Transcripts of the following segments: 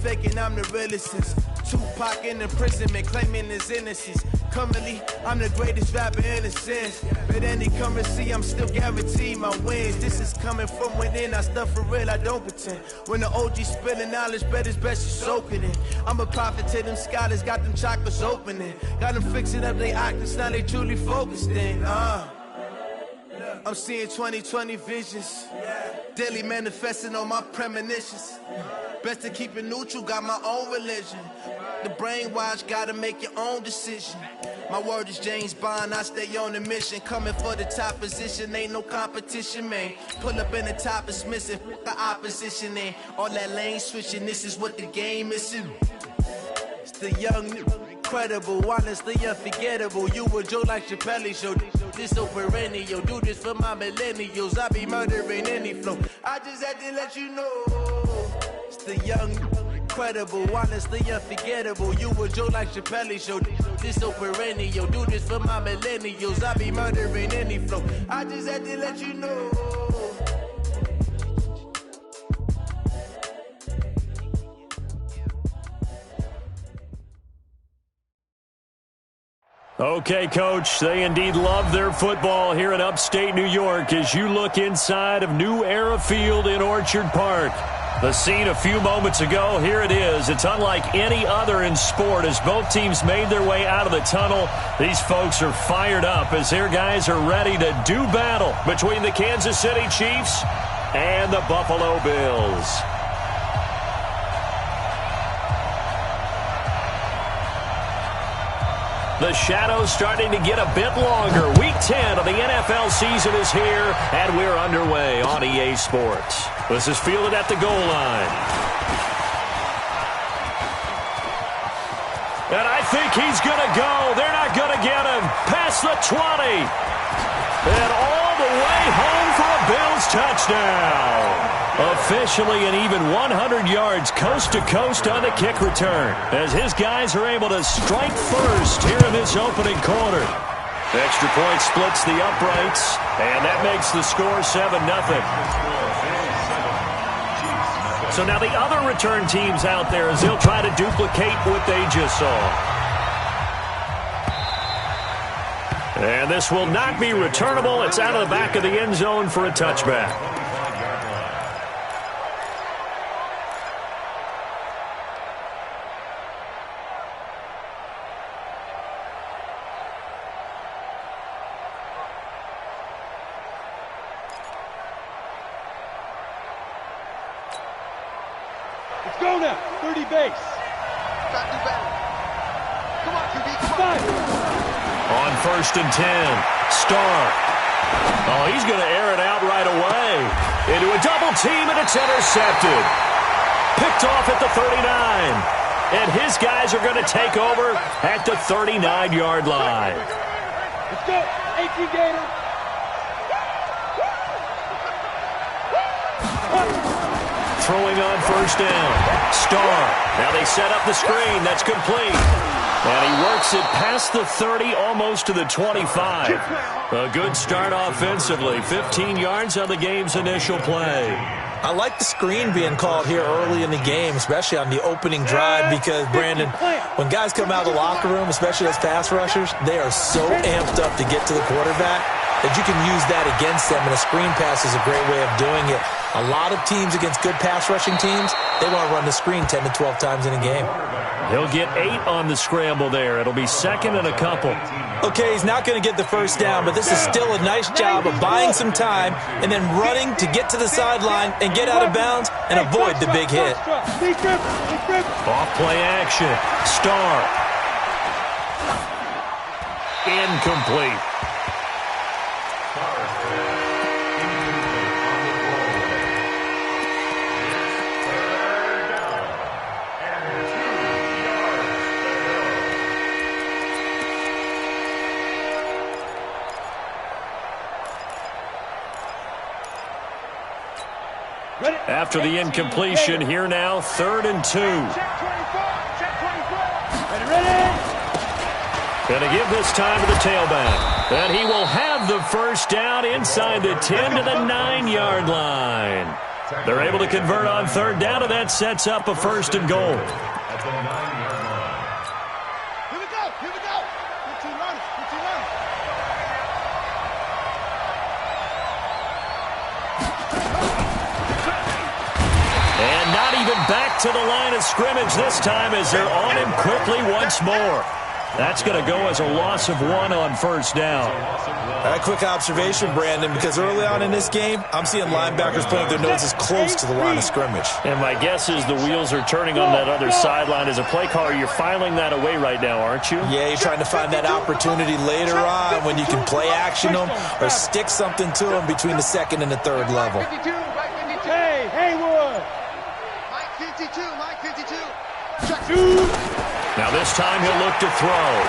faking I'm the realest since Tupac in imprisonment, claiming his innocence. Currently, I'm the greatest rapper in a sense. But any currency, I'm still guaranteed my wins. This is coming from within, I stuff for real, I don't pretend. When the OG spilling knowledge, bet it's best you soak it in. I'm a prophet to them scholars, got them chakras opening. Got them fixing up their octaves, now they truly focused in. I'm seeing 2020 visions. Daily manifesting on my premonitions. Best to keep it neutral, got my own religion. The brainwash, gotta make your own decision. My word is James Bond, I stay on the mission. Coming for the top position, ain't no competition, man. Pull up in the top, it's missing, the opposition in. All that lane switching, this is what the game is. It's the young, incredible, honestly unforgettable. You a Joe like Chappelle show. This so perennial, do this for my millennials. I be murdering any flow. I just had to let you know. It's the young, incredible, honestly unforgettable. You a Joe like Chappelle show. This so perennial, do this for my millennials. I be murdering any flow. I just had to let you know. Okay, Coach, they indeed love their football here in upstate New York as you look inside of New Era Field in Orchard Park. The scene a few moments ago, here it is. It's unlike any other in sport as both teams made their way out of the tunnel. These folks are fired up as their guys are ready to do battle between the Kansas City Chiefs and the Buffalo Bills. The shadow's starting to get a bit longer. Week 10 of the NFL season is here, and we're underway on EA Sports. This is fielded at the goal line. And I think he's going to go. They're not going to get him. Past the 20. And all the way home for a Bills touchdown. Officially an even 100 yards coast to coast on the kick return as his guys are able to strike first here in this opening quarter. The extra point splits the uprights, and that makes the score 7-0. So now the other return teams out there as they'll try to duplicate what they just saw. And this will not be returnable. It's out of the back of the end zone for a touchback. Let's go now. 30 base. Got to do better. Come on, QB. Come on. On 1st and 10, Starr. Oh, he's going to air it out right away. Into a double team, and it's intercepted. Picked off at the 39. And his guys are going to take over at the 39-yard line. Let's go. 18 Gator. Throwing on 1st down. Starr. Now they set up the screen. That's complete. And he works it past the 30, almost to the 25. A good start offensively. 15 yards on the game's initial play. I like the screen being called here early in the game, especially on the opening drive, because, Brandon, when guys come out of the locker room, especially those pass rushers, they are so amped up to get to the quarterback that you can use that against them, and a screen pass is a great way of doing it. A lot of teams against good pass rushing teams, they want to run the screen 10 to 12 times in a game. He'll get 8 on the scramble there. It'll be 2nd and a couple. Okay, he's not going to get the first down, but this is still a nice job of buying some time and then running to get to the sideline and get out of bounds and avoid the big hit. Off play action. Starr. Incomplete. After the incompletion, here now, 3rd and 2. Going to give this time to the tailback. And he will have the first down inside the 10 to the 9-yard line. They're able to convert on third down, and that sets up a first and goal. Here we go. 15 runs. And not even back to the line of scrimmage this time as they're on him quickly once more. That's going to go as a loss of 1 on first down. A quick observation, Brandon, because early on in this game, I'm seeing linebackers putting their noses close to the line of scrimmage. And my guess is the wheels are turning on that other sideline. As a play caller, you're filing that away right now, aren't you? Yeah, you're trying to find that opportunity later on when you can play action them or stick something to them between the second and the third level. Hey, Haywood! Mike 52. Now this time he'll look to throw.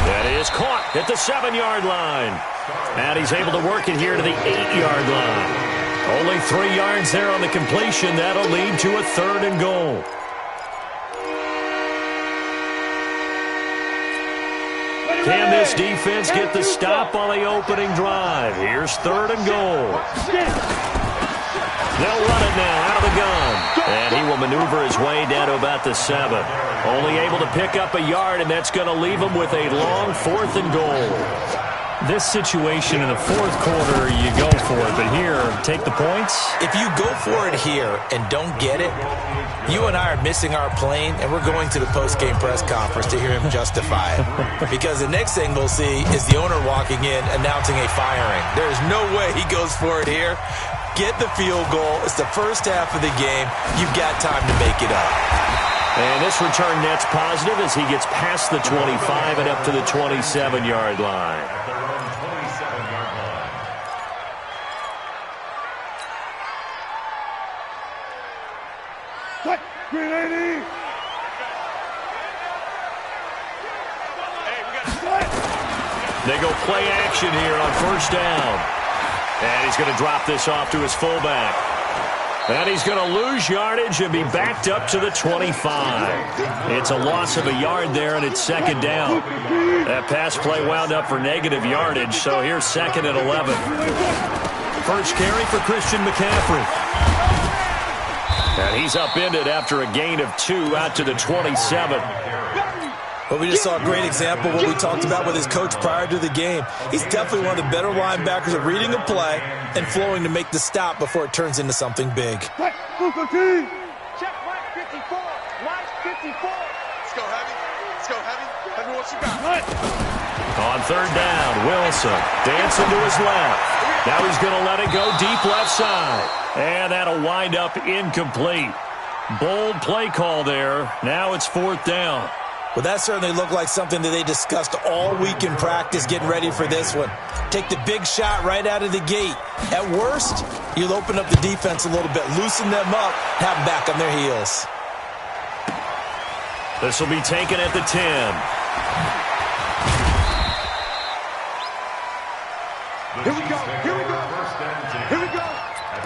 That is caught at the 7-yard line. And he's able to work it here to the 8-yard line. Only 3 yards there on the completion. That'll lead to a third and goal. Can this defense get the stop on the opening drive? Here's third and goal. They'll run it now out of the gun. And he will maneuver his way down to about the 7. Only able to pick up a yard, and that's going to leave him with a long 4th and goal. This situation in the fourth quarter, you go for it. But here, take the points. If you go for it here and don't get it, you and I are missing our plane, and we're going to the post-game press conference to hear him justify it. Because the next thing we'll see is the owner walking in announcing a firing. There's no way he goes for it here. Get the field goal. It's the first half of the game. You've got time to make it up. And this return net's positive as he gets past the 25 and up to the 27-yard line. Cut! 380! They go play action here on first down. And he's going to drop this off to his fullback. And he's going to lose yardage and be backed up to the 25. It's a loss of a yard there, and it's second down. That pass play wound up for negative yardage, so here's second and 11. First carry for Christian McCaffrey. And he's upended after a gain of 2 out to the 27. But we just saw a great example of what we talked about with his coach prior to the game. He's definitely one of the better linebackers at reading a play and flowing to make the stop before it turns into something big. Check, right 54. Right 54. Let's go heavy. Heavy, what you got? On third down, Wilson dancing to his left. Now he's going to let it go deep left side. And that'll wind up incomplete. Bold play call there. Now it's fourth down. Well, that certainly looked like something that they discussed all week in practice getting ready for this one. Take the big shot right out of the gate. At worst, you'll open up the defense a little bit, loosen them up, have them back on their heels. This will be taken at the 10. Here we go. At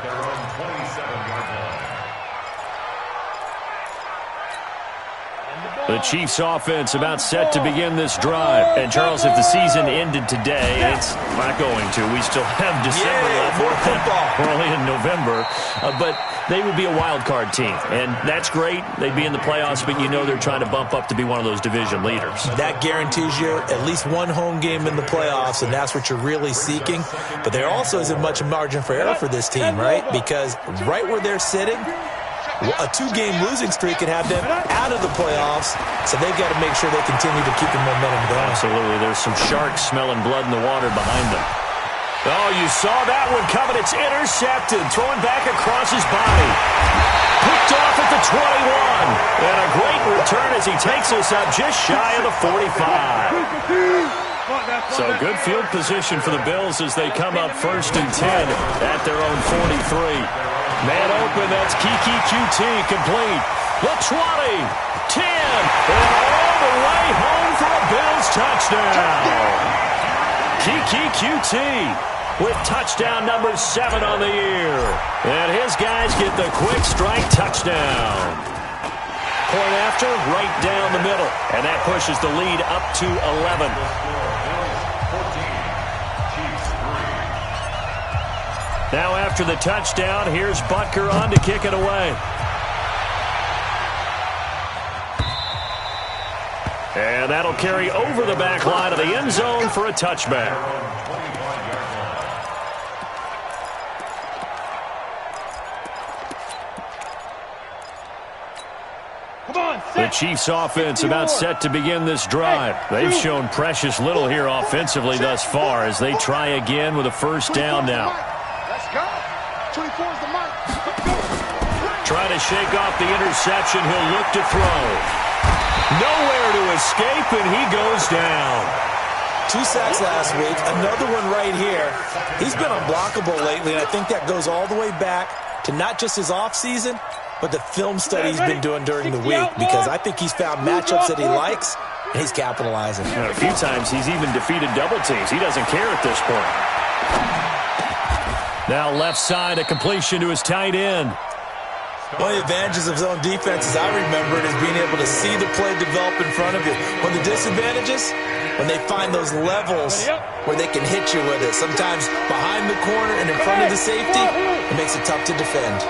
their own 27-yard line. The Chiefs offense about set to begin this drive. And, Charles, if the season ended today, it's not going to. We still have December left. More football. We're only in November. But they would be a wild card team. And that's great. They'd be in the playoffs, but you know they're trying to bump up to be one of those division leaders. That guarantees you at least one home game in the playoffs, and that's what you're really seeking. But there also isn't much margin for error for this team, right? Because right where they're sitting, a 2-game losing streak could have them out of the playoffs, so they've got to make sure they continue to keep the momentum going. Absolutely. There's some sharks smelling blood in the water behind them. Oh, you saw that one coming. It's intercepted. Throwing back across his body. Picked off at the 21. And a great return as he takes us up just shy of the 45. So good field position for the Bills as they come up first and 10 at their own 43. Man open, that's Kiki QT, complete. The 20, 10, and all the way home for a Bills touchdown. Kiki QT with touchdown number 7 on the year. And his guys get the quick strike touchdown. Point after, right down the middle. And that pushes the lead up to 11. Now after the touchdown, here's Butker on to kick it away. And that'll carry over the back line of the end zone for a touchback. The Chiefs offense about set to begin this drive. They've shown precious little here offensively thus far as they try again with a first down now. Let's go. 24 is the mark. Trying to shake off the interception. He'll look to throw. Nowhere to escape, and he goes down. 2 sacks last week. Another one right here. He's been unblockable lately, and I think that goes all the way back to not just his offseason, but the film study he's been doing during the week, because I think he's found matchups that he likes, and he's capitalizing. A few times he's even defeated double teams. He doesn't care at this point. Now left side, a completion to his tight end. One of the advantages of zone defense, as I remember it, is being able to see the play develop in front of you. One of the disadvantages, when they find those levels where they can hit you with it, sometimes behind the corner and in front of the safety, it makes it tough to defend.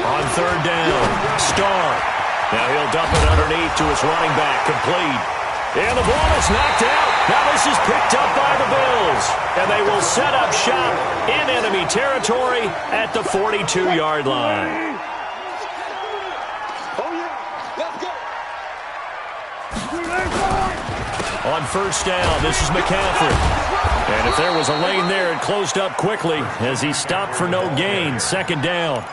On third down, Starr. Now he'll dump it underneath to his running back, complete. And the ball is knocked out. Now this is picked up by the Bills. And they will set up shop in enemy territory at the 42-yard line. On first down, this is McCaffrey. And if there was a lane there, it closed up quickly as he stopped for no gain. Second down.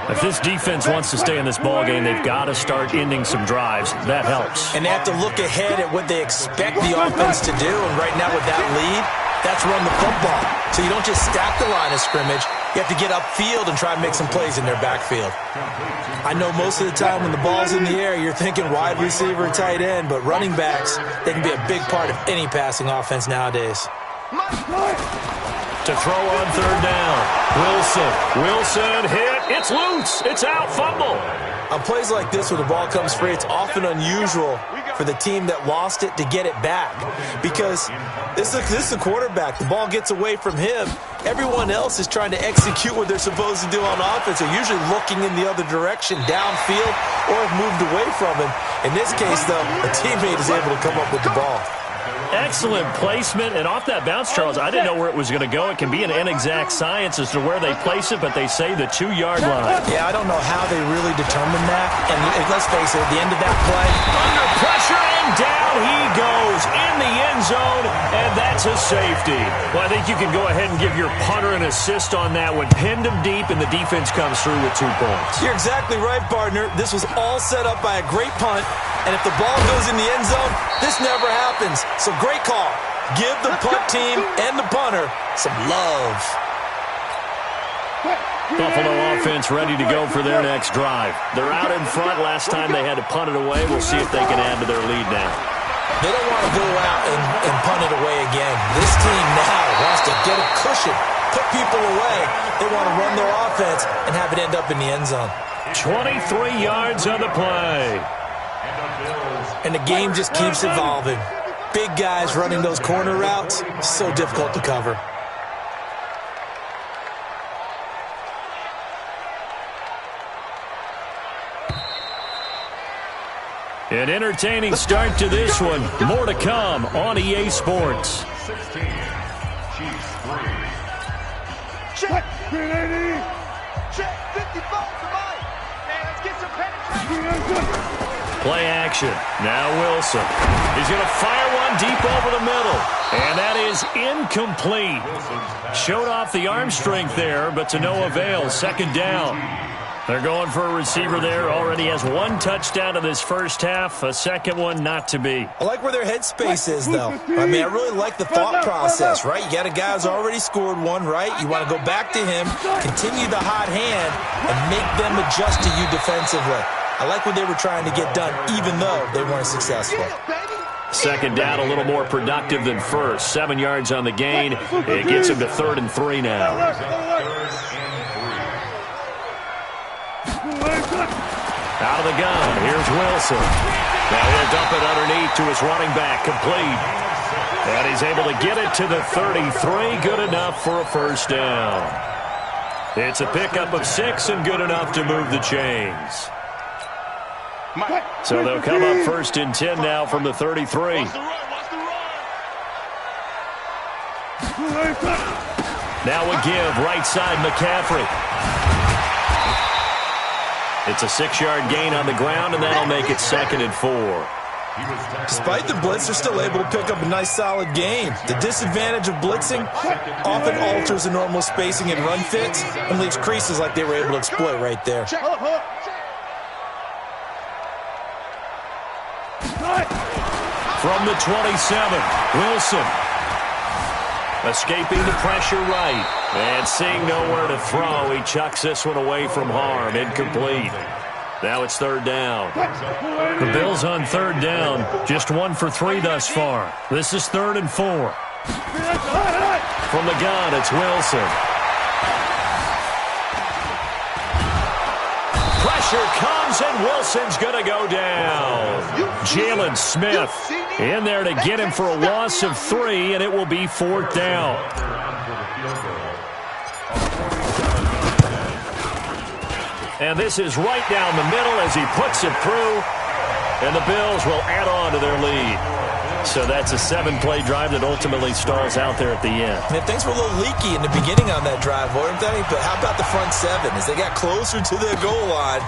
If this defense wants to stay in this ballgame, they've got to start ending some drives. That helps. And they have to look ahead at what they expect the offense to do. And right now with that lead, that's run the football. So you don't just stack the line of scrimmage. You have to get upfield and try and make some plays in their backfield. I know most of the time when the ball's in the air, you're thinking wide receiver, tight end, but running backs, they can be a big part of any passing offense nowadays. To throw on third down. Wilson hit. It's loose. It's out. Fumble. On plays like this where the ball comes free, it's often unusual for the team that lost it to get it back, because this is the quarterback. The ball gets away from him. Everyone else is trying to execute what they're supposed to do on offense. They're usually looking in the other direction, downfield, or have moved away from him. In this case, though, a teammate is able to come up with the ball. Excellent placement, and off that bounce, Charles, I didn't know where it was going to go. It can be an inexact science as to where they place it, but they say the 2-yard line. Yeah, I don't know how they really determine that. And let's face it, at the end of that play, under pressure, and down he goes in the end zone, and that's a safety. Well, I think you can go ahead and give your punter an assist on that one. Pinned him deep, and the defense comes through with 2 points. You're exactly right, partner. This was all set up by a great punt, and if the ball goes in the end zone, this never happens. So great call. Give the punt team and the punter some love. Buffalo offense ready to go for their next drive. They're out in front. Last time they had to punt it away. We'll see if they can add to their lead now. They don't want to go out and punt it away again. This team now wants to get a cushion, put people away. They want to run their offense and have it end up in the end zone. 23 yards on the play. And the game just keeps evolving. Big guys running those corner routes, so difficult to cover. An entertaining start to this one. More to come on EA Sports. 16, Chiefs 3. Check. Check. 55 to mine. Man, let's get some penetration. Play action. Now Wilson. He's going to fire one deep over the middle. And that is incomplete. Showed off the arm strength there, but to no avail. Second down. They're going for a receiver there. Already has 1 touchdown in this first half. A second one not to be. I like where their headspace is, though. I mean, I really like the thought process, right? You got a guy who's already scored 1, right? You want to go back to him, continue the hot hand, and make them adjust to you defensively. I like what they were trying to get done, even though they weren't successful. Second down, a little more productive than first. 7 yards on the gain. It gets him to 3rd and 3 now. Out of the gun, here's Wilson. Now he'll dump it underneath to his running back, complete. And he's able to get it to the 33. Good enough for a first down. It's a pickup of 6 and good enough to move the chains. So they'll come up first and 10 now from the 33. Now a give, right side McCaffrey. It's a 6-yard gain on the ground, and that'll make it 2nd and 4. Despite the blitz, they're still able to pick up a nice, solid gain. The disadvantage of blitzing often alters the normal spacing and run fits and leaves creases like they were able to exploit right there. From the 27, Wilson. Escaping the pressure right. And seeing nowhere to throw, he chucks this one away from harm. Incomplete. Now it's 3rd down. The Bills on 3rd down. Just 1 for 3 thus far. This is 3rd and 4. From the gun, it's Wilson. Pressure comes, and Wilson's going to go down. Jalen Smith in there to get him for a loss of 3, and it will be 4th down. And this is right down the middle as he puts it through, and the Bills will add on to their lead. So that's a 7-play drive that ultimately stalls out there at the end. Man, things were a little leaky in the beginning on that drive, weren't they? But how about the front 7? As they got closer to the goal line,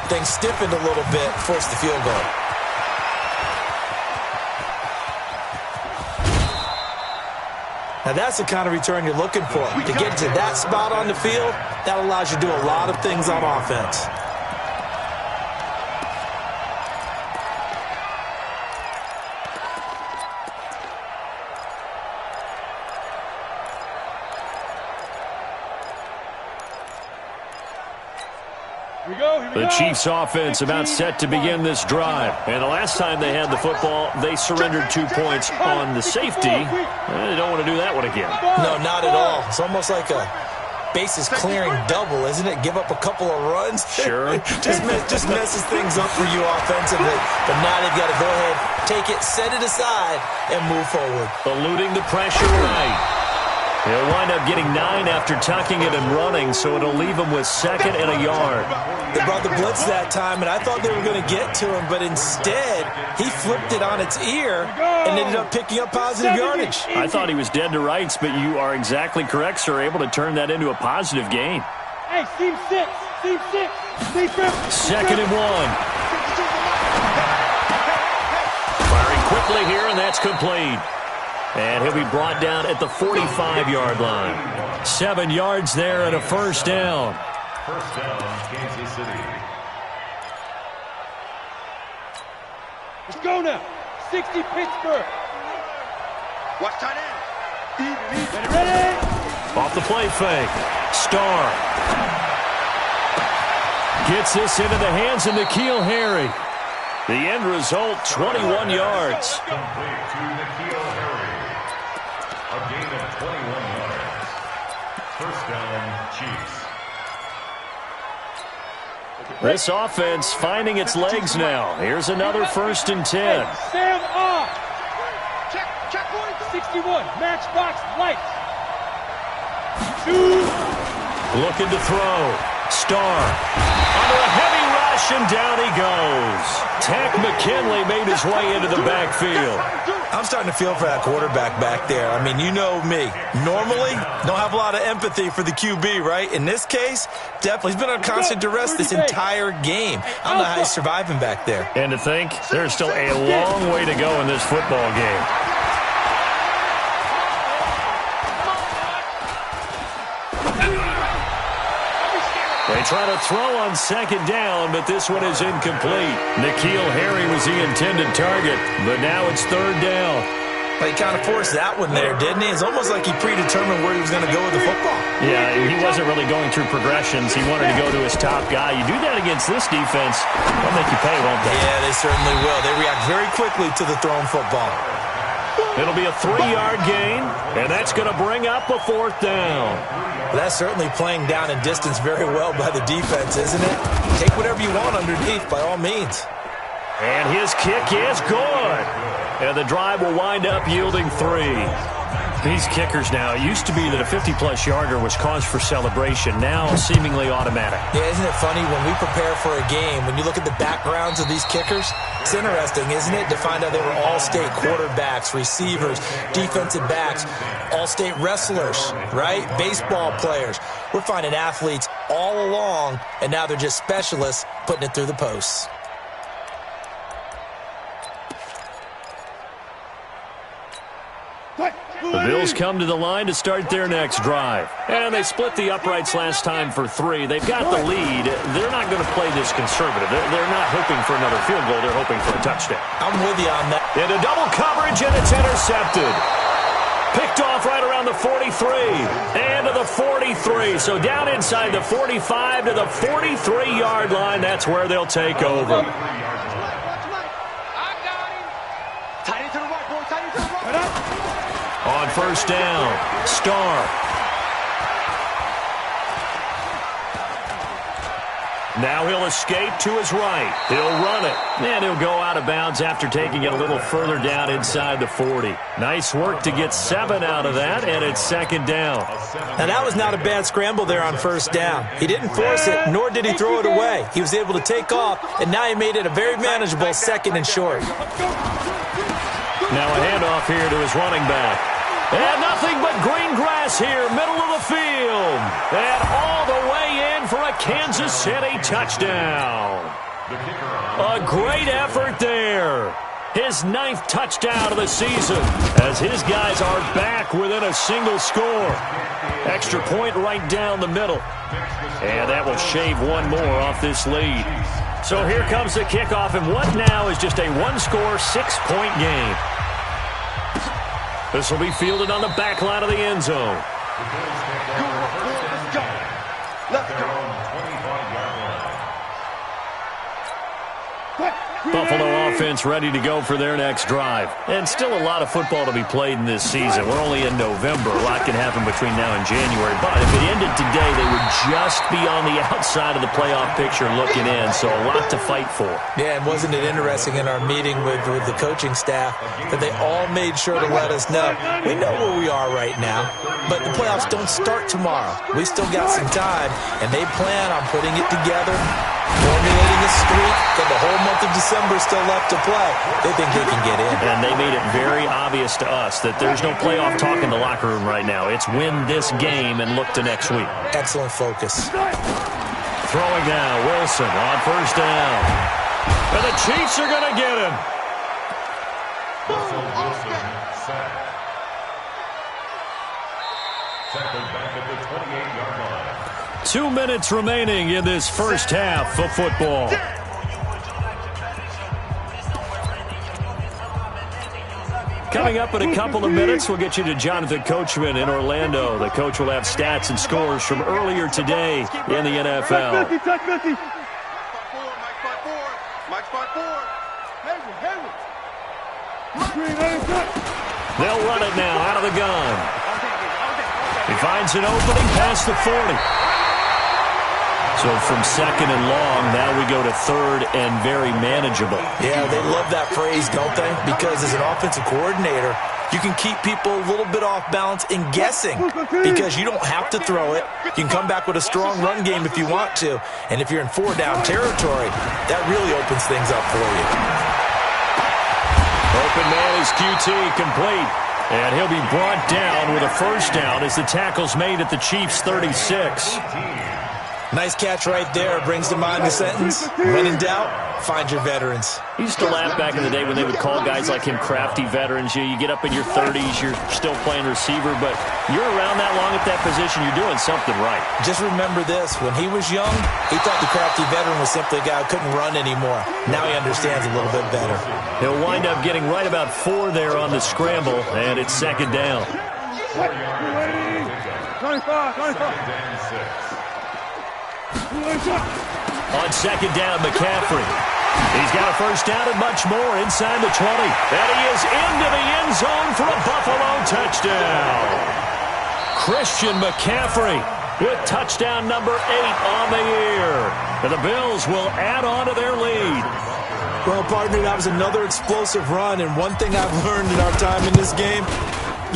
things stiffened a little bit, forced the field goal. Now that's the kind of return you're looking for. To get to that spot on the field, that allows you to do a lot of things on offense. The Chiefs offense about set to begin this drive. And the last time they had the football, they surrendered 2 points on the safety. They don't want to do that one again. No, not at all. It's almost like a bases clearing double, isn't it? Give up a couple of runs. Sure. just messes things up for you offensively. But now they've got to go ahead, take it, set it aside, and move forward. Eluding the pressure right. He'll wind up getting 9 after tucking it and running, so it'll leave him with 2nd and a yard. They brought the blitz that time, and I thought they were going to get to him, but instead, he flipped it on its ear and ended up picking up positive yardage. I thought he was dead to rights, but you are exactly correct, sir, able to turn that into a positive gain. Hey, team 6, team 6, team 5. 2nd and 1. Firing quickly here, and that's complete. And he'll be brought down at the 45-yard line. 7 yards there and a first down. First down, Kansas City. Let's go now. 60 Pittsburgh. Watch tight end. Ready? Off the play fake. Starr gets this into the hands of N'Keal Harry. The end result, 21 yards. Complete to N'Keal Harry. A gain of 21 yards. First down, Chiefs. This offense finding its legs now. Here's another 1st and 10. Stand off. Check 61. Matchbox lights. Shoot. Looking to throw. Starr under a heavy rush, and down he goes. Takk McKinley made his way into the backfield. I'm starting to feel for that quarterback back there. I mean, you know me. Normally, don't have a lot of empathy for the QB, right? In this case, definitely. He's been on constant duress this entire game. I don't know how he's surviving back there. And to think, there's still a long way to go in this football game. They try to throw on 2nd down, but this one is incomplete. N'Keal Harry was the intended target, but now it's 3rd down. But he kind of forced that one there, didn't he? It's almost like he predetermined where he was going to go with the football. Yeah, he wasn't really going through progressions. He wanted to go to his top guy. You do that against this defense, they'll make you pay, won't they? Yeah, they certainly will. They react very quickly to the thrown football. It'll be a 3-yard gain, and that's going to bring up a 4th down. Well, that's certainly playing down in distance very well by the defense, isn't it? Take whatever you want underneath, by all means. And his kick is good. And the drive will wind up yielding 3. These kickers now, it used to be that a 50-plus yarder was cause for celebration. Now seemingly automatic. Yeah, isn't it funny when we prepare for a game, when you look at the backgrounds of these kickers, it's interesting, isn't it, to find out they were all-state quarterbacks, receivers, defensive backs, all-state wrestlers, right? Baseball players. We're finding athletes all along, and now they're just specialists putting it through the posts. The Bills come to the line to start their next drive. And they split the uprights last time for 3. They've got the lead. They're not going to play this conservative. They're not hoping for another field goal. They're hoping for a touchdown. I'm with you on that. Into double coverage, and it's intercepted. Picked off right around the 43. And to the 43. So down inside the 45 to the 43-yard line. That's where they'll take over. On first down, Starr. Now he'll escape to his right. He'll run it. And he'll go out of bounds after taking it a little further down inside the 40. Nice work to get 7 out of that, and it's second down. Now that was not a bad scramble there on first down. He didn't force it, nor did he throw it away. He was able to take off, and now he made it a very manageable second and short. Now a handoff here to his running back. And nothing but green grass here, middle of the field. And all the way in for a Kansas City touchdown. A great effort there. His 9th touchdown of the season as his guys are back within a single score. Extra point right down the middle. And that will shave one more off this lead. So here comes the kickoff, and what now is just a one-score, 6-point game. This will be fielded on the back line of the end zone. Buffalo offense ready to go for their next drive. And still a lot of football to be played in this season. We're only in November. A lot can happen between now and January. But if it ended today, they would just be on the outside of the playoff picture looking in. So a lot to fight for. Yeah, and wasn't it interesting in our meeting with the coaching staff that they all made sure to let us know, we know where we are right now, but the playoffs don't start tomorrow. We still got some time, and they plan on putting it together, formulating a streak, and the whole month of December is still left to play. They think they can get in. And they made it very obvious to us that there's no playoff talk in the locker room right now. It's win this game and look to next week. Excellent focus. Throwing now, Wilson on first down. And the Chiefs are going to get him. Wilson sacked. Tackled back at the 28-yard line. 2 minutes remaining in this first half of football. Coming up in a couple of minutes, we'll get you to Jonathan Coachman in Orlando. The coach will have stats and scores from earlier today in the NFL. They'll run it now out of the gun. He finds an opening past the 40. So from second and long, now we go to third and very manageable. Yeah, they love that phrase, don't they? Because as an offensive coordinator, you can keep people a little bit off balance and guessing because you don't have to throw it. You can come back with a strong run game if you want to. And if you're in 4-down territory, that really opens things up for you. Open man is QT complete. And he'll be brought down with a first down as the tackle's made at the Chiefs' 36. Nice catch right there. Brings to mind the sentence, when in doubt, find your veterans. He used to laugh back in the day when they would call guys like him crafty veterans. You get up in your 30s, you're still playing receiver, but you're around that long at that position, you're doing something right. Just remember this. When he was young, he thought the crafty veteran was simply a guy who couldn't run anymore. Now he understands a little bit better. He'll wind up getting right about 4 there on the scramble, and it's second down. 25. On second down, McCaffrey. He's got a first down and much more inside the 20. And he is into the end zone for a Buffalo touchdown. Christian McCaffrey with touchdown number 8 on the year. And the Bills will add on to their lead. Well, partner, that was another explosive run, and one thing I've learned in our time in this game,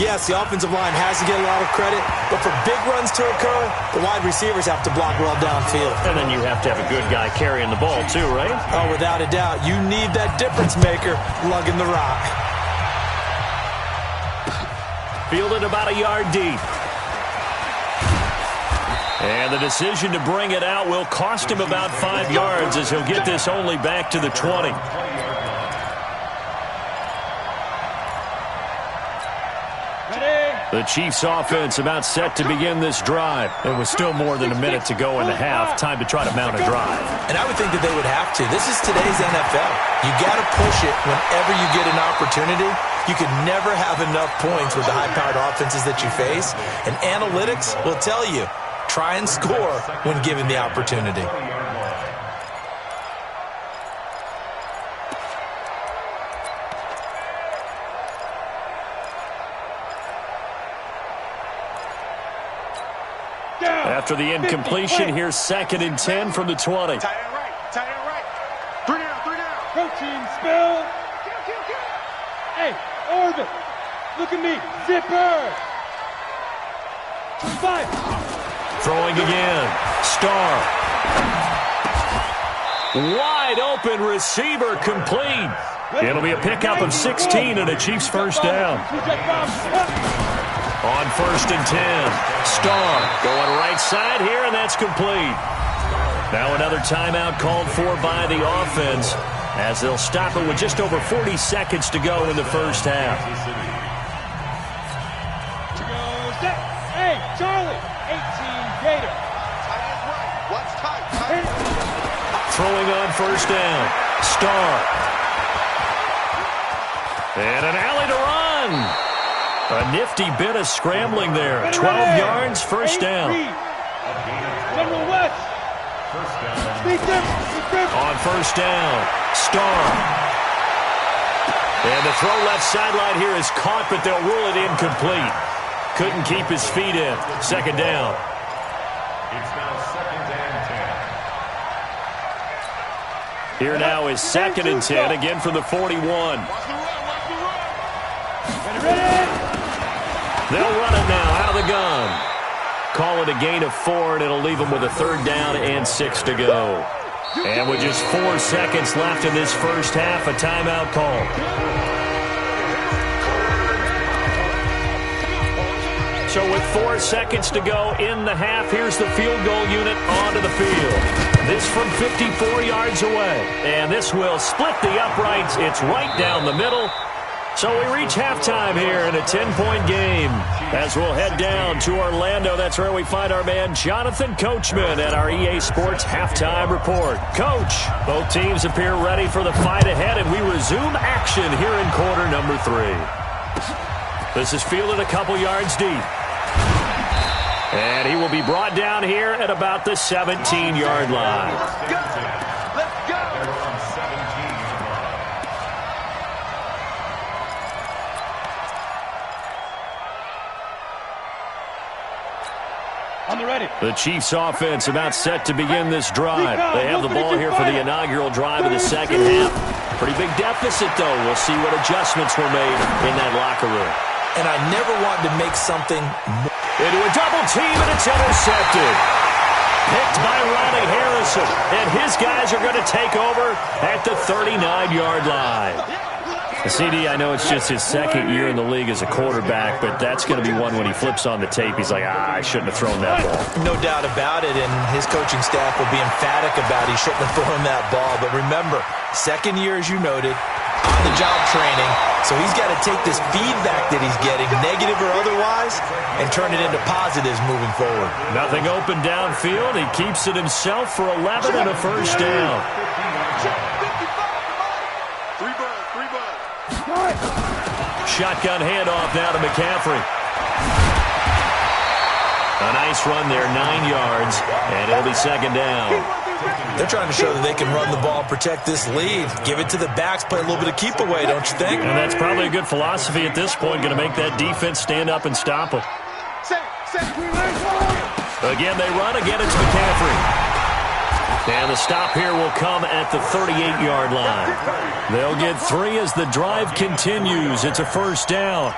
yes, the offensive line has to get a lot of credit, but for big runs to occur, the wide receivers have to block well downfield. And then you have to have a good guy carrying the ball too, right? Oh, without a doubt. You need that difference maker lugging the rock. Fielded about a yard deep. And the decision to bring it out will cost him about 5 yards as he'll get this only back to the 20. The Chiefs offense about set to begin this drive. It was still more than a minute to go in the half. Time to try to mount a drive. And I would think that they would have to. This is today's NFL. You got to push it whenever you get an opportunity. You could never have enough points with the high-powered offenses that you face. And analytics will tell you, try and score when given the opportunity. After the incompletion, here's 2nd and 10 from the 20. Tight end right. Tight end right. 3 down, 3 down. Coaching spell. Hey, Orbit, look at me. Zipper. 5. Throwing again. Starr. Wide open receiver complete. It'll be a pickup of 16 and a Chiefs first down. On 1st and 10. Starr going right side here, and that's complete. Now another timeout called for by the offense as they'll stop it with just over 40 seconds to go in the first half. Hey, Charlie, 18 Gator. Tight end right. Watch tight. Throwing on 1st down. Starr. And an alley to run. A nifty bit of scrambling there. 12 yards, first down. General West. On 1st down, Starr. And the throw left sideline here is caught, but they'll rule it incomplete. Couldn't keep his feet in. 2nd down. It's now 2nd and 10. Here now is 2nd and 10, again from the 41. They'll run it now out of the gun. Call it a gain of 4, and it'll leave them with a 3rd down and 6 to go. And with just 4 seconds left in this first half, a timeout call. So with 4 seconds to go in the half, here's the field goal unit onto the field. This from 54 yards away. And this will split the uprights. It's right down the middle. So we reach halftime here in a 10-point game. As we'll head down to Orlando, that's where we find our man Jonathan Coachman at our EA Sports Halftime Report. Coach, both teams appear ready for the fight ahead, and we resume action here in quarter number 3. This is fielded a couple yards deep. And he will be brought down here at about the 17-yard line. The Chiefs offense about set to begin this drive. They have the ball here for the inaugural drive of the second half. Pretty big deficit, though. We'll see what adjustments were made in that locker room. And I never wanted to make something into a double team, and it's intercepted. Picked by Ronnie Harrison. And his guys are going to take over at the 39-yard line. CD, I know it's just his 2nd year in the league as a quarterback, but that's going to be one when he flips on the tape. He's like, I shouldn't have thrown that ball. No doubt about it, and his coaching staff will be emphatic about he shouldn't have thrown that ball. But remember, 2nd year, as you noted, on-the-job training, so he's got to take this feedback that he's getting, negative or otherwise, and turn it into positives moving forward. Nothing open downfield. He keeps it himself for 11 and a first down. Shotgun handoff now to McCaffrey. A nice run there, 9 yards, and it'll be 2nd down. They're trying to show that they can run the ball, protect this lead, give it to the backs, play a little bit of keep away, don't you think? And that's probably a good philosophy at this point, going to make that defense stand up and stop them. Again, they run. Again, it's McCaffrey. And the stop here will come at the 38-yard line. They'll get 3 as the drive continues. It's a first down.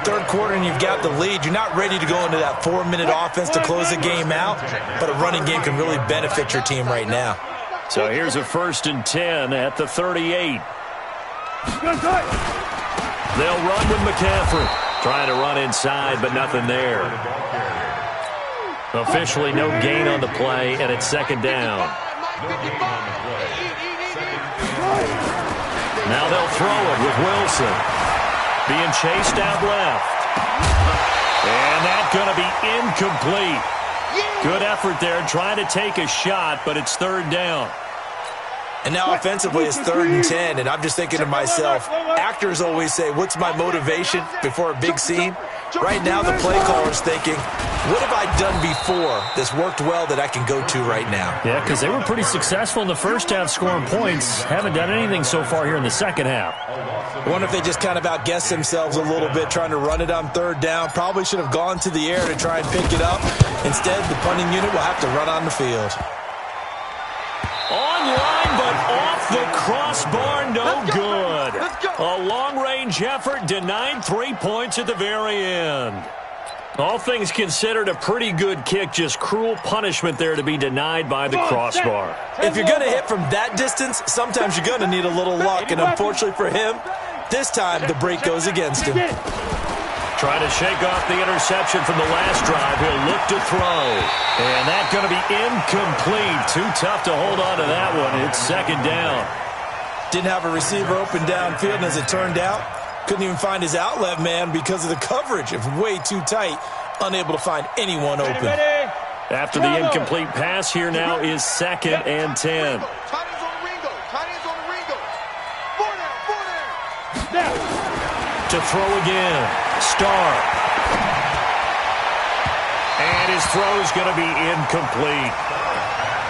Third quarter and you've got the lead. You're not ready to go into that 4-minute offense to close the game out, but a running game can really benefit your team right now. So here's a 1st and 10 at the 38. They'll run with McCaffrey. Trying to run inside, but nothing there. Officially no gain on the play, and it's 2nd down. Now they'll throw it with Wilson. Being chased out left. And that's going to be incomplete. Good effort there trying to take a shot, but it's 3rd down. And now offensively it's 3rd and 10, and I'm just thinking to myself, actors always say, what's my motivation before a big scene? Right now the play caller's thinking, what have I done before that's worked well that I can go to right now? Yeah, because they were pretty successful in the first half scoring points. Haven't done anything so far here in the second half. I wonder if they just kind of outguessed themselves a little bit trying to run it on 3rd down. Probably should have gone to the air to try and pick it up. Instead, the punting unit will have to run on the field. Online, but off the crossbar, no good. A long-range effort denied 3 points at the very end. All things considered, a pretty good kick, just cruel punishment there to be denied by the crossbar. If you're going to hit from that distance, sometimes you're going to need a little luck, and unfortunately for him, this time the break goes against him. Trying to shake off the interception from the last drive. He'll look to throw. And that's going to be incomplete. Too tough to hold on to that one. It's 2nd down. Didn't have a receiver open downfield, and as it turned out, couldn't even find his outlet man because of the coverage. It was way too tight. Unable to find anyone open. After the incomplete pass, here now is 2nd and 10. To throw again. Starr. And his throw is going to be incomplete.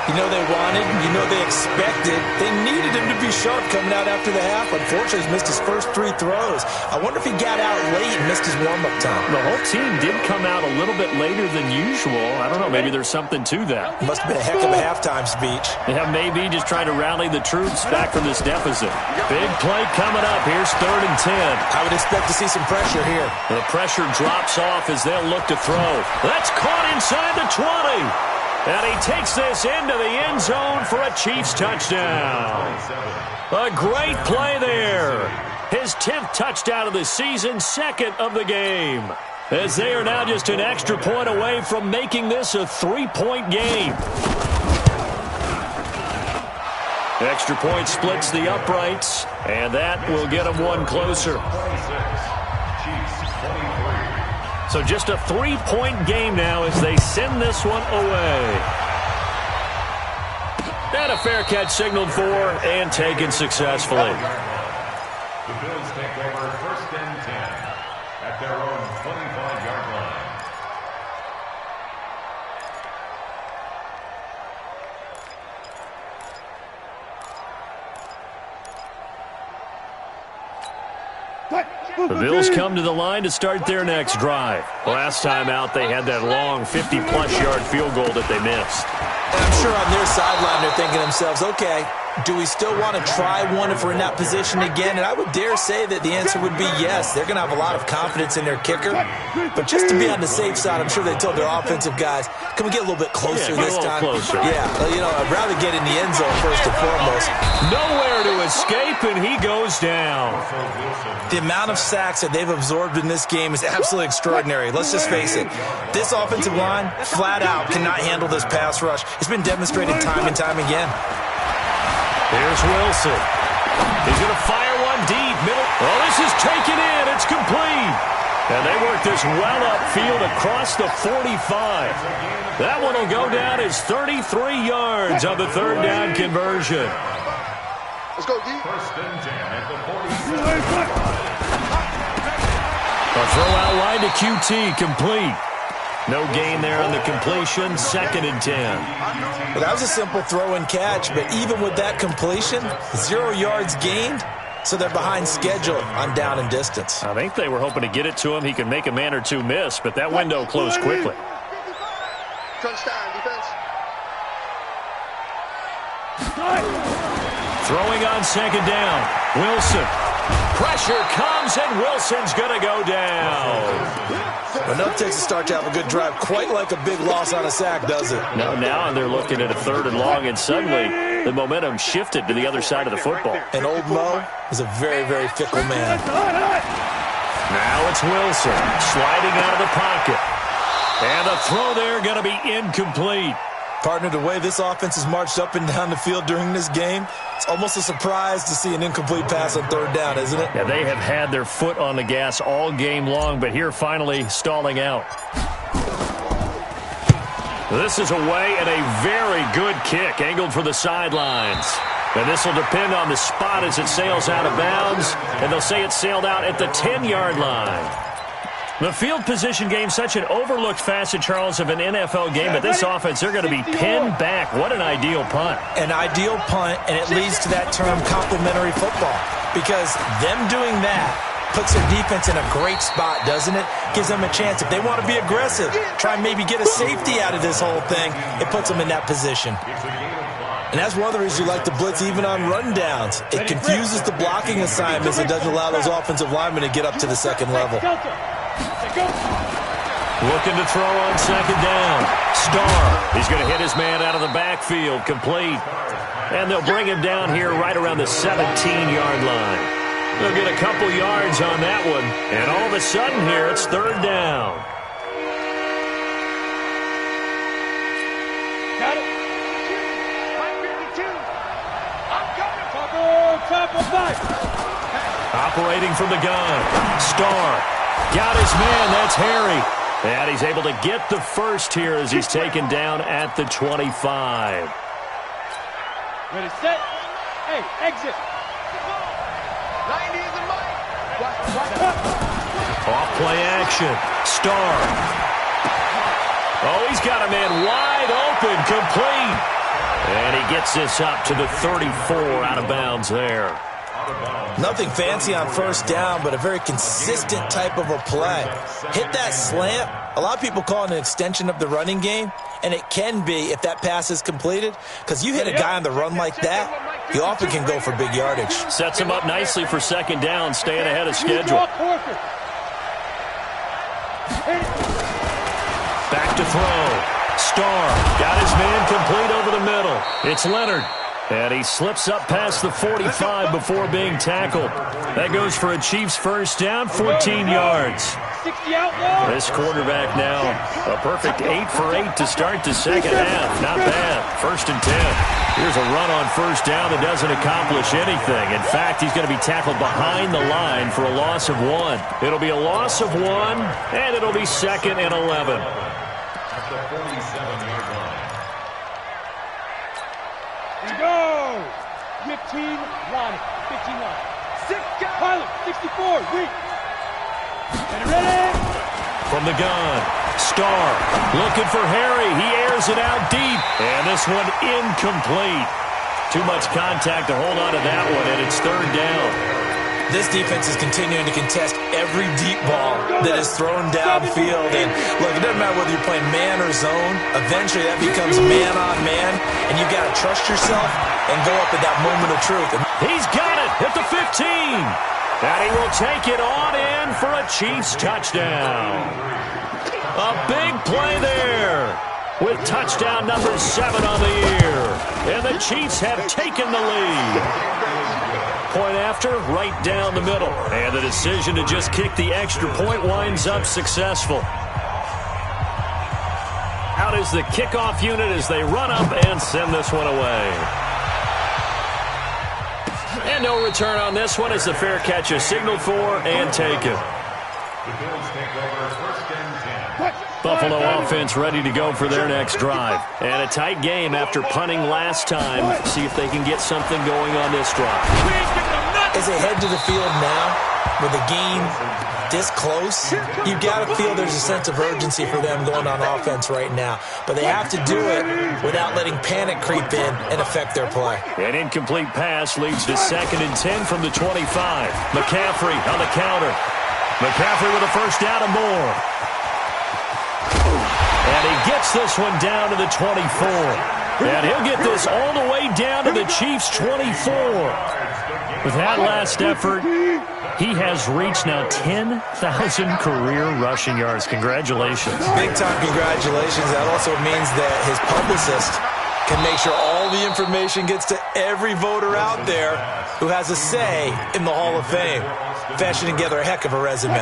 You know they wanted, you know they expected. They needed him to be sharp coming out after the half. Unfortunately, he's missed his first 3 throws. I wonder if he got out late and missed his warm-up time. The whole team did come out a little bit later than usual. I don't know, maybe there's something to that. Must have been a heck of a halftime speech. Yeah, maybe just trying to rally the troops back from this deficit. Big play coming up. Here's 3rd and 10. I would expect to see some pressure here. The pressure drops off as they'll look to throw. That's caught inside the 20. And he takes this into the end zone for a Chiefs touchdown. A great play there. His 10th touchdown of the season, 2nd of the game. As they are now just an extra point away from making this a 3-point game. Extra point splits the uprights, and that will get them one closer. So just a 3-point game now as they send this one away. And a fair catch signaled for and taken successfully. The Bills take over 1st and 10 at their own 25-yard line. The Bills come to the line to start their next drive. Last time out, they had that long 50-plus yard field goal that they missed. And I'm sure on their sideline they're thinking to themselves, okay, do we still want to try one if we're in that position again? And I would dare say that the answer would be yes. They're going to have a lot of confidence in their kicker. But just to be on the safe side, I'm sure they told their offensive guys, can we get a little bit closer this time? Closer. Yeah, you know, I'd rather get in the end zone first and foremost. Nowhere to escape, and he goes down. The amount of sacks that they've absorbed in this game is absolutely extraordinary. Let's just face it. This offensive line, flat out, cannot handle this pass rush. It's been demonstrated time and time again. Here's Wilson. He's going to fire one deep. Middle. Oh, this is taken in. It's complete. And they work this well upfield across the 45. That one will go down as 33 yards on the 3rd down conversion. Let's go deep. 1st and 10 at the 47. A throw out line to QT, complete. No gain there on the completion, 2nd and 10. Well, that was a simple throw and catch, but even with that completion, 0 yards gained, so they're behind schedule on down and distance. I think they were hoping to get it to him. He could make a man or two miss, but that window closed quickly. Crunch time, defense. Throwing on second down. Wilson. Pressure comes, and Wilson's going to go down. Enough takes to start to have a good drive, quite like a big loss on a sack, does it? No, now they're looking at a 3rd and long, and suddenly the momentum shifted to the other side of the football. And old Mo is a very, very fickle man. Now it's Wilson sliding out of the pocket. And the throw there going to be incomplete. Partner, the way this offense has marched up and down the field during this game, it's almost a surprise to see an incomplete pass on 3rd down, isn't it? Yeah, they have had their foot on the gas all game long, but here finally stalling out. This is away and a very good kick, angled for the sidelines. And this will depend on the spot as it sails out of bounds, and they'll say it sailed out at the 10-yard line. The field position game, such an overlooked facet, Charles, of an NFL game, but this offense, they're going to be pinned back. What an ideal punt. An ideal punt, and it leads to that term complementary football, because them doing that puts their defense in a great spot, doesn't it? Gives them a chance. If they want to be aggressive, try and maybe get a safety out of this whole thing, it puts them in that position. And that's one of the reasons you like to blitz even on rundowns. It confuses the blocking assignments. It doesn't allow those offensive linemen to get up to the second level. Looking to throw on second down. Starr. He's going to hit his man out of the backfield. Complete. And they'll bring him down here right around the 17-yard line. They'll get a couple yards on that one. And all of a sudden here, it's 3rd down. Got it. 52. I'm coming. Top of 5. Operating from the gun. Starr. Got his man. That's Harry. And he's able to get the first here as he's taken down at the 25. Ready, set. Hey, exit. 90 is the mic. Off play action. Starr. Oh, he's got a man wide open. Complete. And he gets this up to the 34 out of bounds there. Nothing fancy on 1st down, but a very consistent type of a play. Hit that slant. A lot of people call it an extension of the running game, and it can be if that pass is completed, because you hit a guy on the run like that, you often can go for big yardage. Sets him up nicely for 2nd down, staying ahead of schedule. Back to throw. Starr got his man complete over the middle. It's Leonard. And he slips up past the 45 before being tackled. That goes for a Chiefs 1st down, 14 yards. This quarterback now, a perfect 8 for 8 to start the second half. Not bad. 1st and 10. Here's a run on 1st down that doesn't accomplish anything. In fact, he's going to be tackled behind the line for a loss of 1. It'll be a loss of 1, and it'll be 2nd and 11. At the 47-yard line. Go! 15 line. 15 line. Pilot, 64, weak. Get ready. From the gun, Starr looking for Harry. He airs it out deep. And this one incomplete. Too much contact to hold on to that one, and it's 3rd down. This defense is continuing to contest every deep ball that is thrown downfield. And look, it doesn't matter whether you're playing man or zone. Eventually that becomes man on man, and you've got to trust yourself and go up at that moment of truth. He's got it at the 15. And he will take it on in for a Chiefs touchdown. A big play there with touchdown number 7 on the year. And the Chiefs have taken the lead. Point after, right down the middle. And the decision to just kick the extra point winds up successful. Out is the kickoff unit as they run up and send this one away. And no return on this one as the fair catch is signaled for and taken. The Bills take over 1st and 10. Buffalo offense ready to go for their next drive. And a tight game after punting last time. See if they can get something going on this drive. As they head to the field now, with the game this close, you've got to feel there's a sense of urgency for them going on offense right now. But they have to do it without letting panic creep in and affect their play. An incomplete pass leads to 2nd and 10 from the 25. McCaffrey on the counter. McCaffrey with a 1st down and more. And he gets this one down to the 24. And he'll get this all the way down to the Chiefs' 24. With that last effort, he has reached now 10,000 career rushing yards. Congratulations. Big-time congratulations. That also means that his publicist can make sure all the information gets to every voter out there who has a say in the Hall of Fame. Fashioning together a heck of a resume.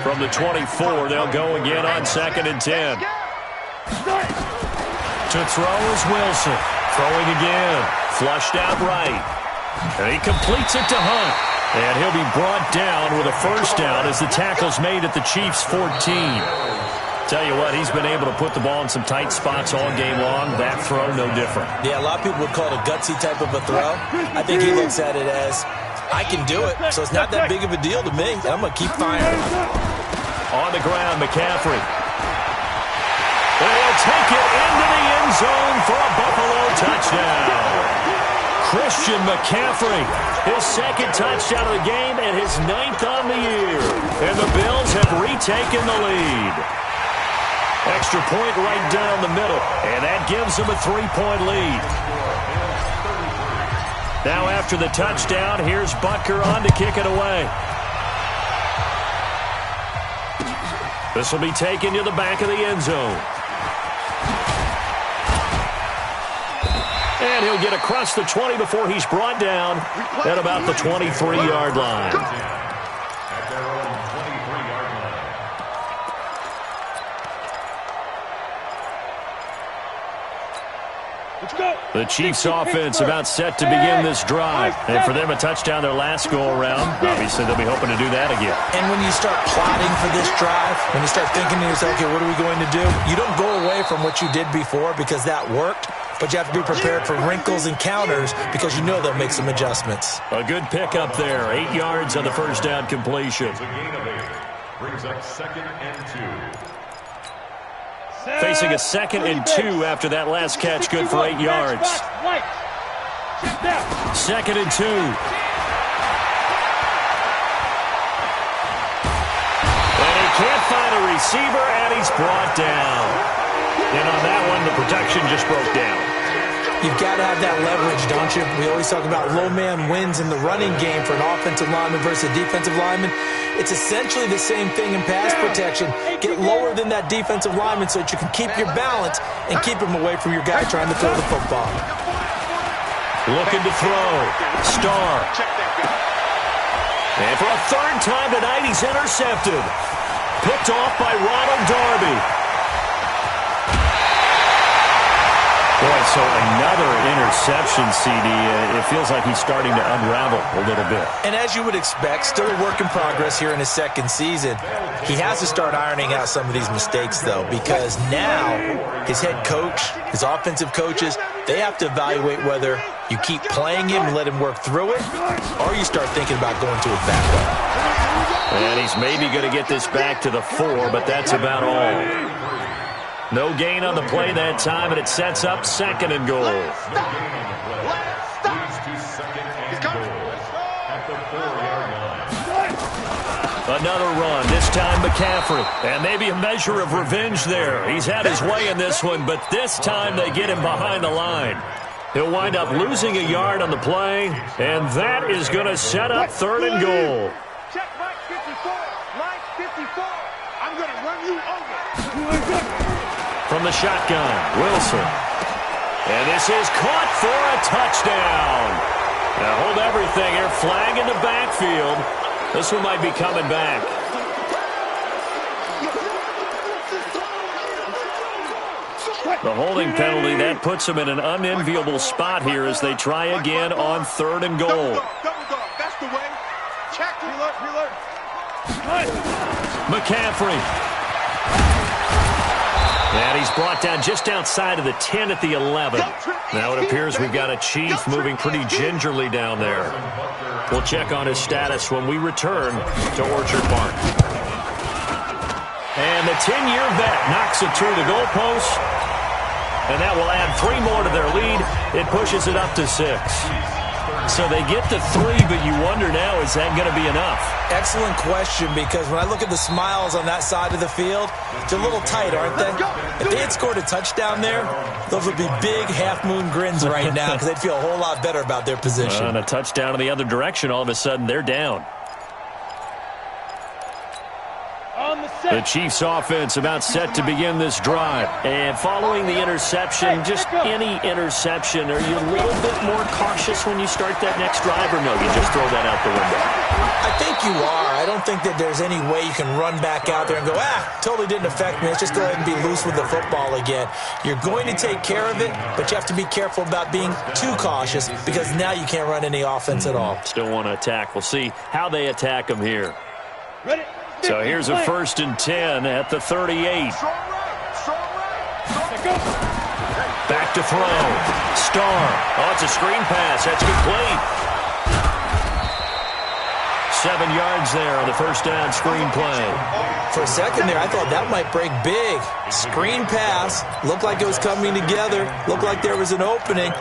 From the 24, they'll go again on 2nd and 10. To throw is Wilson. Throwing again. Flushed out right. And he completes it to Hunt. And he'll be brought down with a first down as the tackle's made at the Chiefs' 14. Tell you what, he's been able to put the ball in some tight spots all game long. That throw, no different. Yeah, a lot of people would call it a gutsy type of a throw. I think he looks at it as, I can do it, so it's not that big of a deal to me. I'm going to keep firing. On the ground, McCaffrey. And he'll take it into the end zone for a Buffalo touchdown. Christian McCaffrey, his second touchdown of the game and his 9th on the year. And the Bills have retaken the lead. Extra point right down the middle, and that gives them a 3-point lead. Now after the touchdown, here's Butker on to kick it away. This will be taken to the back of the end zone. And he'll get across the 20 before he's brought down at about the 23-yard line. At their own 23-yard line. Let's go. The Chiefs offense about set to begin this drive. And for them, a touchdown their last go-around. Obviously, they'll be hoping to do that again. And when you start plotting for this drive, when you start thinking to yourself, okay, what are we going to do? You don't go away from what you did before because that worked. But you have to be prepared for wrinkles and counters because you know they'll make some adjustments. A good pickup there. 8 yards on the first down completion. It's a gain of 8. Brings up 2nd and 2. Facing a 2nd and 2 after that last catch. Good for 8 yards. 2nd and 2. And he can't find a receiver, and he's brought down. And on that one, the protection just broke down. You've got to have that leverage, don't you? We always talk about low man wins in the running game for an offensive lineman versus a defensive lineman. It's essentially the same thing in pass protection. Get lower than that defensive lineman so that you can keep your balance and keep him away from your guy trying to throw the football. Looking to throw. Starr. And for a third time tonight, he's intercepted. Picked off by Ronald Darby. Boy, so another interception, CD. It feels like he's starting to unravel a little bit. And as you would expect, still a work in progress here in his second season. He has to start ironing out some of these mistakes, though, because now his head coach, his offensive coaches, they have to evaluate whether you keep playing him and let him work through it, or you start thinking about going to a backup. And he's maybe going to get this back to the 4, but that's about all. No gain on the play that time, and it sets up 2nd and goal. No gain on the play. Leads to 2nd and goal at the 4-yard line. Another run, this time McCaffrey. And maybe a measure of revenge there. He's had his way in this one, but this time they get him behind the line. He'll wind up losing a yard on the play, and that is going to set up 3rd and goal. Check Mike 54. Mike 54. I'm going to run you over. From the shotgun, Wilson. And this is caught for a touchdown. Now hold everything here. Flag in the backfield. This one might be coming back. The holding penalty, that puts them in an unenviable spot here as they try again on 3rd and goal. Double dog. That's the way. Check. Reload. McCaffrey. And he's brought down just outside of the 10 at the 11. Now it appears we've got a Chief moving pretty gingerly down there. We'll check on his status when we return to Orchard Park. And the 10-year vet knocks it through the goalpost. And that will add 3 more to their lead. It pushes it up to 6. So they get the 3, but you wonder now, is that going to be enough? Excellent question, because when I look at the smiles on that side of the field, they're a little tight, aren't they? If they had scored a touchdown there, those would be big half-moon grins right now because they'd feel a whole lot better about their position. On a touchdown in the other direction, all of a sudden they're down. The Chiefs offense about set to begin this drive. And following the interception, just any interception, are you a little bit more cautious when you start that next drive, or no, you just throw that out the window? I think you are. I don't think that there's any way you can run back out there and go, totally didn't affect me. Let's just go ahead and be loose with the football again. You're going to take care of it, but you have to be careful about being too cautious because now you can't run any offense at all. Still want to attack. We'll see how they attack them here. Ready? So here's a 1st and 10 at the 38. Back to throw. Starr. Oh, it's a screen pass. That's complete. 7 yards there on the first down screen play. For a second there, I thought that might break big. Screen pass. Looked like it was coming together. Looked like there was an opening.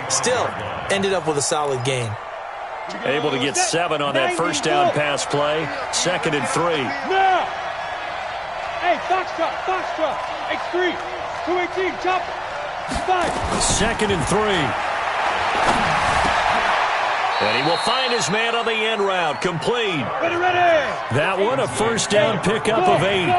Still, ended up with a solid gain. Able to get 7 on that first down pass play. 2nd and 3. Now! Hey, Foxtrot. X3. 218, chop. 5. 2nd and 3. And he will find his man on the end route. Complete. Ready. That one a first down pickup of 8.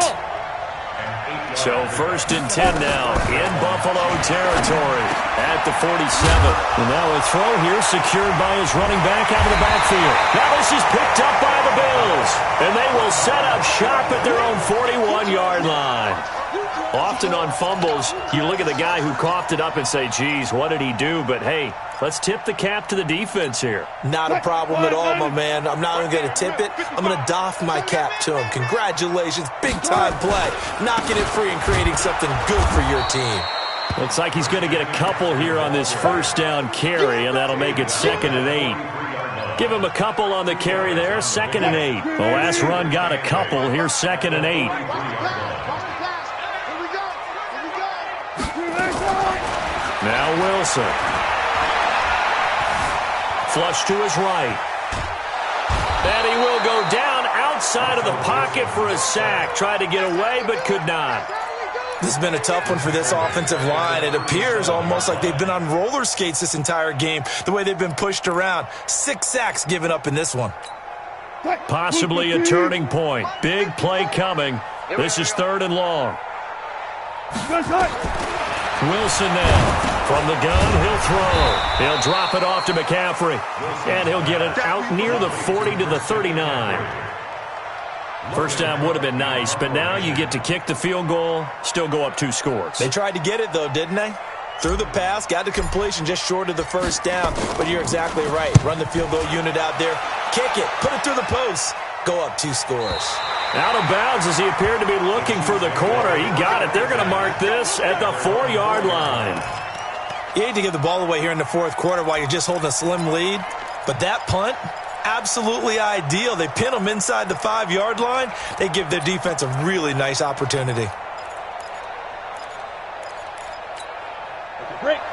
So 1st and 10 now in Buffalo territory at the 47. And now a throw here secured by his running back out of the backfield. Now this is picked up by the Bills. And they will set up shop at their own 41-yard line. Often on fumbles, you look at the guy who coughed it up and say, geez, what did he do? But, hey, let's tip the cap to the defense here. Not a problem at all, my man. I'm not even going to tip it. I'm going to doff my cap to him. Congratulations. Big-time play. Knocking it free and creating something good for your team. Looks like he's going to get a couple here on this first down carry, and that'll make it 2nd and 8. Give him a couple on the carry there, 2nd and 8. The last run got a couple. Here's 2nd and 8. Now Wilson. Flush to his right. And he will go down outside of the pocket for a sack. Tried to get away, but could not. This has been a tough one for this offensive line. It appears almost like they've been on roller skates this entire game, the way they've been pushed around. 6 sacks given up in this one. Possibly a turning point. Big play coming. This is 3rd and long. Wilson now. From the gun, he'll throw. He'll drop it off to McCaffrey. And he'll get it out near the 40 to the 39. First down would have been nice, but now you get to kick the field goal, still go up 2 scores. They tried to get it, though, didn't they? Threw the pass, got the completion just short of the first down. But you're exactly right. Run the field goal unit out there. Kick it. Put it through the post. Go up 2 scores. Out of bounds as he appeared to be looking for the corner. He got it. They're going to mark this at the 4-yard line. You hate to give the ball away here in the 4th quarter while you're just holding a slim lead. But that punt, absolutely ideal. They pin them inside the 5-yard line. They give their defense a really nice opportunity.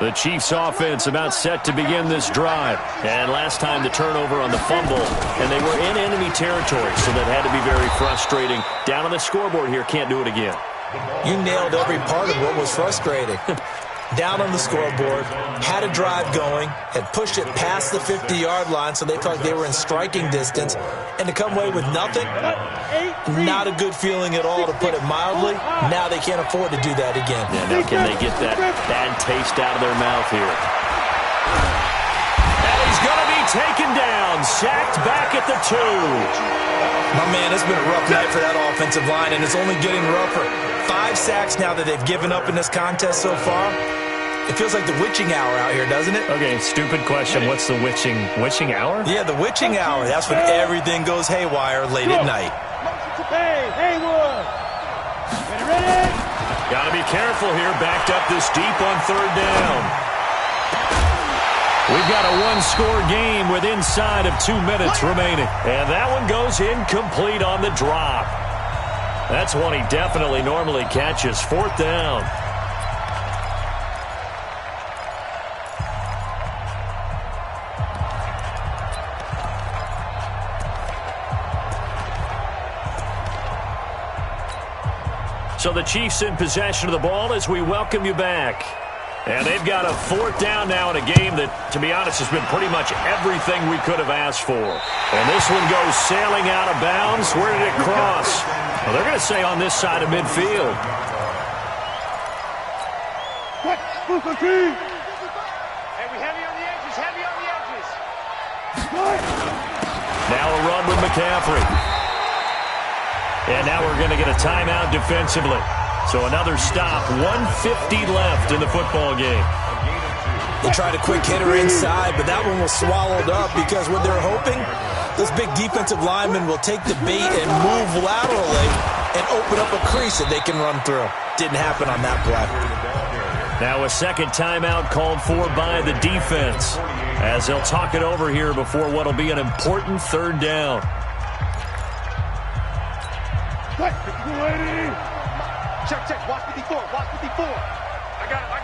The Chiefs offense about set to begin this drive. And last time the turnover on the fumble, and they were in enemy territory, so that had to be very frustrating. Down on the scoreboard here, can't do it again. You nailed every part of what was frustrating. Down on the scoreboard, had a drive going, had pushed it past the 50-yard line, so they felt like they were in striking distance. And to come away with nothing, not a good feeling at all, to put it mildly. Now they can't afford to do that again. Yeah, now can they get that bad taste out of their mouth here? And he's going to be taken down, sacked back at the 2. My man, it's been a rough night for that offensive line, and it's only getting rougher. 5 sacks now that they've given up in this contest so far. It feels like the witching hour out here, doesn't it? Okay, stupid question. What's the witching hour? Yeah, the witching hour. That's when everything goes haywire late at night. Hey, Haywood. Ready? Got to be careful here. Backed up this deep on 3rd down. We've got a 1-score game with inside of 2 minutes remaining. And that one goes incomplete on the drop. That's one he definitely normally catches. 4th down. So the Chiefs in possession of the ball as we welcome you back. And they've got a 4th down now in a game that, to be honest, has been pretty much everything we could have asked for. And this one goes sailing out of bounds. Where did it cross? Well, they're going to say on this side of midfield. Hey, we heavy on the edges, heavy on the edges. Now a run with McCaffrey. And now we're going to get a timeout defensively. So another stop, 1:50 left in the football game. They tried a quick hitter inside, but that one was swallowed up because what they're hoping, those big defensive linemen will take the bait and move laterally and open up a crease that they can run through. Didn't happen on that play. Now a second timeout called for by the defense as they'll talk it over here before what will be an important 3rd down. Check, watch 54, watch 54. I got it.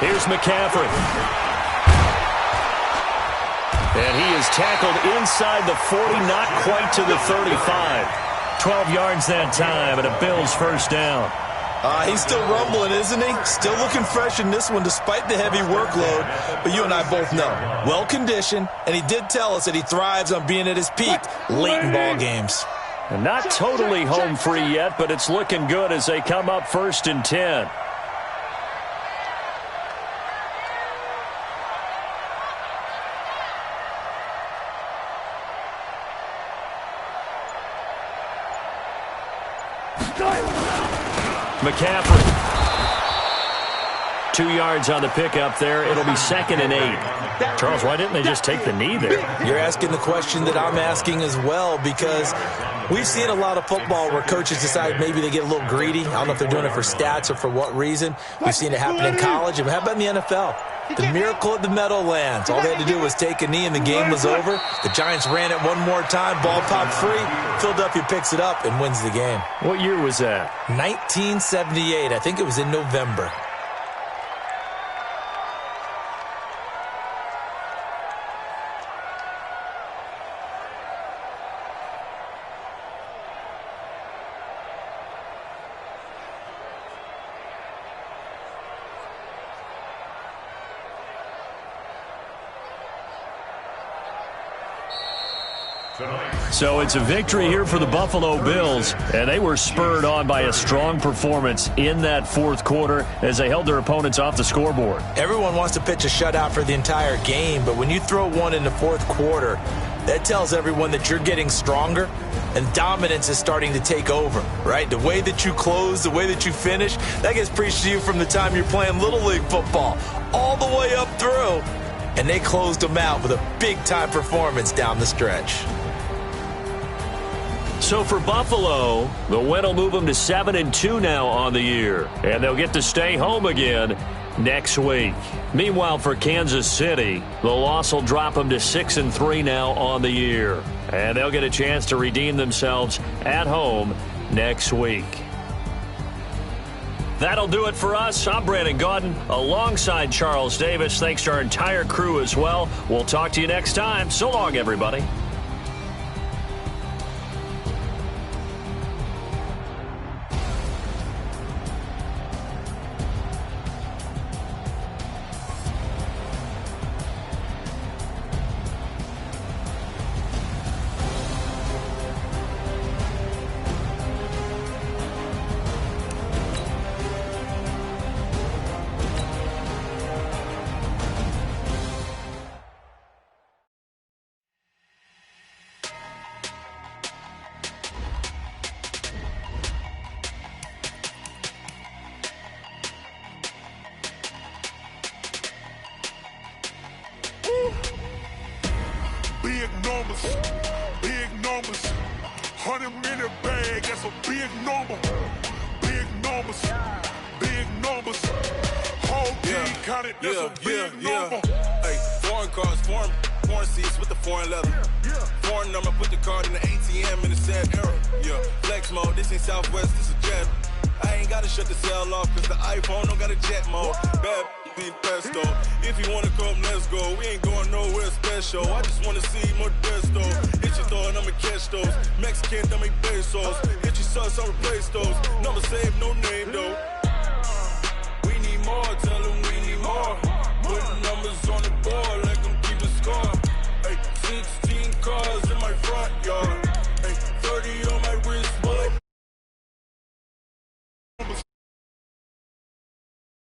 Here's McCaffrey. And he is tackled inside the 40, not quite to the 35. 12 yards that time, and a Bills 1st down. He's still rumbling, isn't he? Still looking fresh in this one despite the heavy workload. But you and I both know, well-conditioned, and he did tell us that he thrives on being at his peak late in ball games. And not totally home free yet, but it's looking good as they come up 1st and 10. McCaffrey. 2 yards on the pickup there. It'll be 2nd and 8. Charles, why didn't they just take the knee there? You're asking the question that I'm asking as well, because we've seen a lot of football where coaches decide maybe they get a little greedy. I don't know if they're doing it for stats or for what reason. We've seen it happen in college. And how about in the NFL? The miracle at the Meadowlands. All they had to do was take a knee and the game was over. The Giants ran it one more time. Ball popped free. Philadelphia picks it up and wins the game. What year was that? 1978. I think it was in November. So it's a victory here for the Buffalo Bills, and they were spurred on by a strong performance in that 4th quarter as they held their opponents off the scoreboard. Everyone wants to pitch a shutout for the entire game, but when you throw one in the 4th quarter, that tells everyone that you're getting stronger and dominance is starting to take over, right? The way that you close, the way that you finish, that gets preached to you from the time you're playing Little League football all the way up through, and they closed them out with a big-time performance down the stretch. So for Buffalo, the win will move them to 7-2 now on the year, and they'll get to stay home again next week. Meanwhile, for Kansas City, the loss will drop them to 6-3 now on the year, and they'll get a chance to redeem themselves at home next week. That'll do it for us. I'm Brandon Gaudin alongside Charles Davis. Thanks to our entire crew as well. We'll talk to you next time. So long, everybody. Big numbers, 100-minute bag, that's a big number. Big numbers, whole team counted, that's a big number. Hey, foreign cars, foreign seats with the foreign leather. Foreign number, put the card in the ATM in the sad era. Yeah, flex mode, this ain't Southwest, this is jet. I ain't gotta shut the cell off, cause the iPhone don't got a jet mode. Bad everything pesto. If you wanna come, let's go. We ain't going nowhere special. I just wanna see more desto. Hit your throw and I'ma catch those. Mexican, I make pesos. Hit your sauce, I replace those. Number save, no name though.